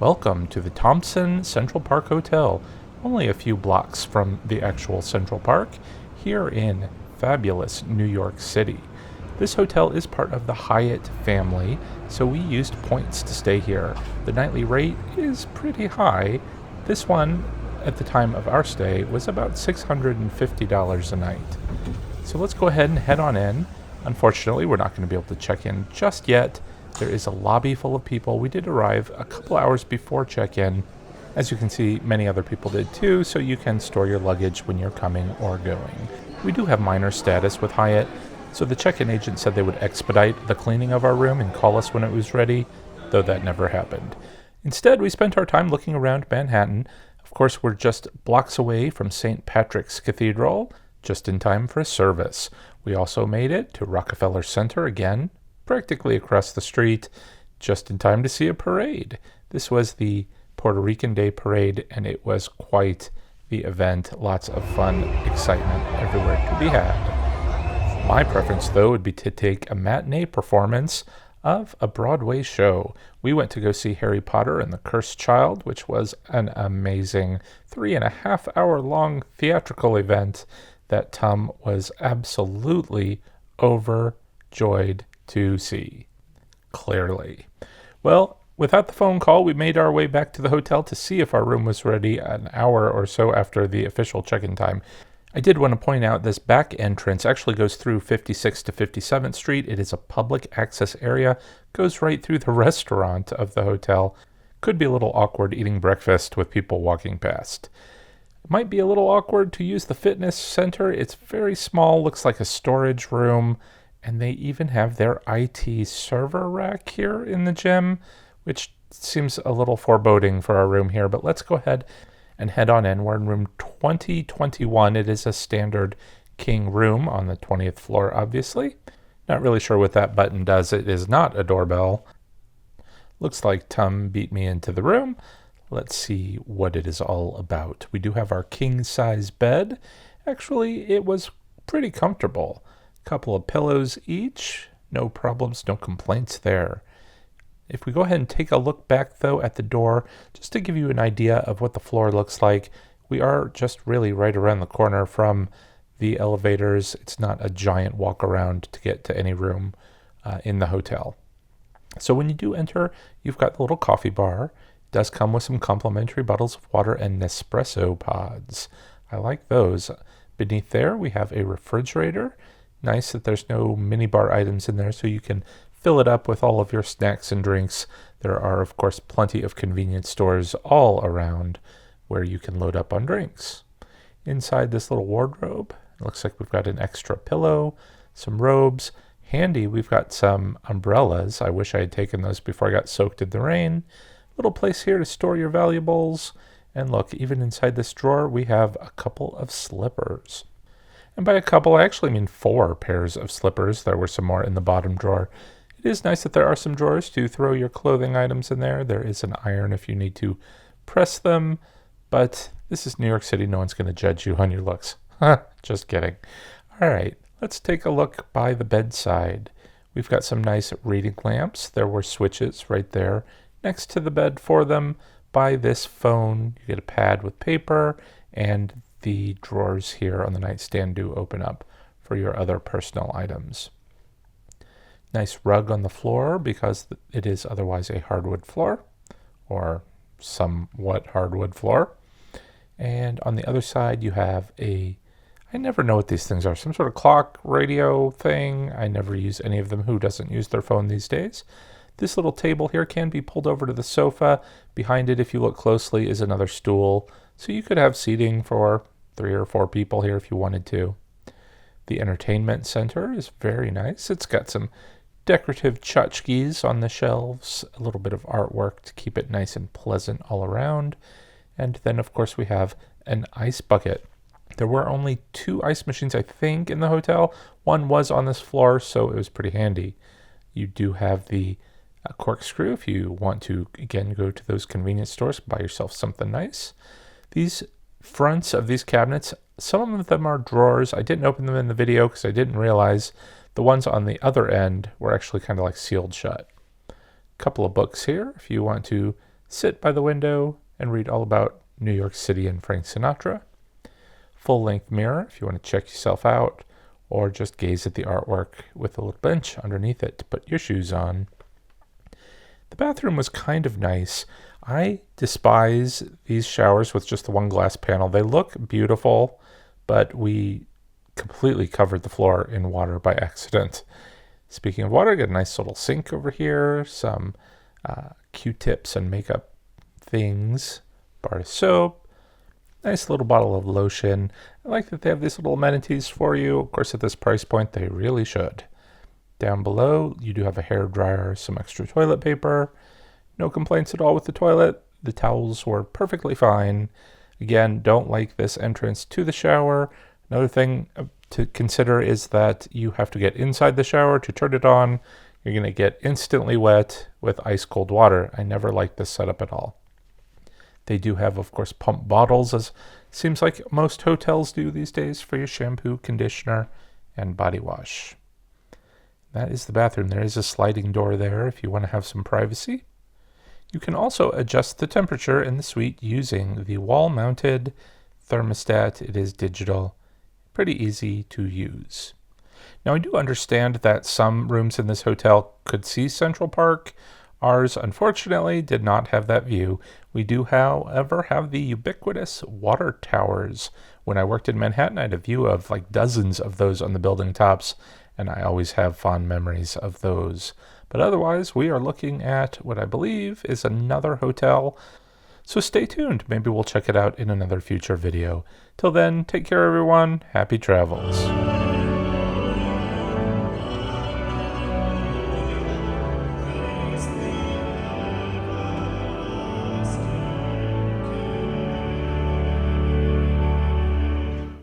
Welcome to the Thompson Central Park Hotel, only a few blocks from the actual Central Park, here in fabulous New York City. This hotel is part of the Hyatt family, so we used points to stay here. The nightly rate is pretty high. This one, at the time of our stay, was about $650 a night. So let's go ahead and head on in. Unfortunately, we're not going to be able to check in just yet. There is a lobby full of people. We did arrive a couple hours before check-in. As you can see, many other people did too, so you can store your luggage when you're coming or going. We do have minor status with Hyatt, so the check-in agent said they would expedite the cleaning of our room and call us when it was ready, though that never happened. Instead, we spent our time looking around Manhattan. Of course, we're just blocks away from St. Patrick's Cathedral, just in time for a service. We also made it to Rockefeller Center again, practically across the street, just in time to see a parade. This was the Puerto Rican Day Parade, and it was quite the event. Lots of fun, excitement everywhere to be had. My preference, though, would be to take a matinee performance of a Broadway show. We went to go see Harry Potter and the Cursed Child, which was an amazing 3.5-hour long theatrical event that Tom was absolutely overjoyed to see. Clearly. Well, without the phone call, we made our way back to the hotel to see if our room was ready an hour or so after the official check-in time. I did want to point out this back entrance actually goes through 56th to 57th Street. It is a public access area, goes right through the restaurant of the hotel. Could be a little awkward eating breakfast with people walking past. It might be a little awkward to use the fitness center. It's very small, looks like a storage room. And they even have their IT server rack here in the gym, which seems a little foreboding for our room here. But let's go ahead and head on in. We're in room 2021. It is a standard king room on the 20th floor, obviously. Not really sure what that button does. It is not a doorbell. Looks like Tom beat me into the room. Let's see what it is all about. We do have our king-size bed. Actually, it was pretty comfortable. Couple of pillows each. No problems, no complaints there. If we go ahead and take a look back, though, at the door, just to give you an idea of what the floor looks like, we are just really right around the corner from the elevators. It's not a giant walk around to get to any room in the hotel. So when you do enter, you've got the little coffee bar. It does come with some complimentary bottles of water and Nespresso pods. I like those. Beneath there, we have a refrigerator. Nice that there's no minibar items in there, so you can fill it up with all of your snacks and drinks. There are, of course, plenty of convenience stores all around where you can load up on drinks. Inside this little wardrobe, it looks like we've got an extra pillow, some robes. Handy, we've got some umbrellas. I wish I had taken those before I got soaked in the rain. Little place here to store your valuables. And look, even inside this drawer, we have a couple of slippers. And by a couple, I actually mean 4 pairs of slippers. There were some more in the bottom drawer. It is nice that there are some drawers to throw your clothing items in there. There is an iron if you need to press them. But this is New York City. No one's going to judge you on your looks. Just kidding. All right, let's take a look by the bedside. We've got some nice reading lamps. There were switches right there next to the bed for them. By this phone, you get a pad with paper, and the drawers here on the nightstand do open up for your other personal items. Nice rug on the floor because it is otherwise a hardwood floor, or somewhat hardwood floor. And on the other side you have I never know what these things are, some sort of clock, radio thing. I never use any of them. Who doesn't use their phone these days? This little table here can be pulled over to the sofa. Behind it, if you look closely, is another stool. So you could have seating for 3 or 4 people here if you wanted to. The entertainment center is very nice. It's got some decorative tchotchkes on the shelves, a little bit of artwork to keep it nice and pleasant all around. And then, of course, we have an ice bucket. There were only 2 ice machines, I think, in the hotel. One was on this floor, so it was pretty handy. You do have the corkscrew if you want to, again, go to those convenience stores, buy yourself something nice. These fronts of these cabinets, some of them are drawers. I didn't open them in the video because I didn't realize the ones on the other end were actually kind of like sealed shut. A couple of books here if you want to sit by the window and read all about New York City and Frank Sinatra. Full-length mirror if you want to check yourself out, or just gaze at the artwork with a little bench underneath it to put your shoes on. The bathroom was kind of nice. I despise these showers with just the one glass panel. They look beautiful, but we completely covered the floor in water by accident. Speaking of water, got a nice little sink over here, some Q-tips and makeup things, bar of soap, nice little bottle of lotion. I like that they have these little amenities for you. Of course, at this price point, they really should. Down below, you do have a hair dryer, some extra toilet paper. No complaints at all with the toilet. The towels were perfectly fine. Again, don't like this entrance to the shower. Another thing to consider is that you have to get inside the shower to turn it on. You're going to get instantly wet with ice cold water. I never liked this setup at all. They do have, of course, pump bottles, as seems like most hotels do these days, for your shampoo, conditioner, and body wash. That is the bathroom. There is a sliding door there if you want to have some privacy. You can also adjust the temperature in the suite using the wall-mounted thermostat. It is digital, pretty easy to use. Now, I do understand that some rooms in this hotel could see Central Park. Ours, unfortunately, did not have that view. We do, however, have the ubiquitous water towers. When I worked in Manhattan, I had a view of like dozens of those on the building tops, and I always have fond memories of those. But otherwise, we are looking at what I believe is another hotel. So stay tuned. Maybe we'll check it out in another future video. Till then, take care, everyone. Happy travels.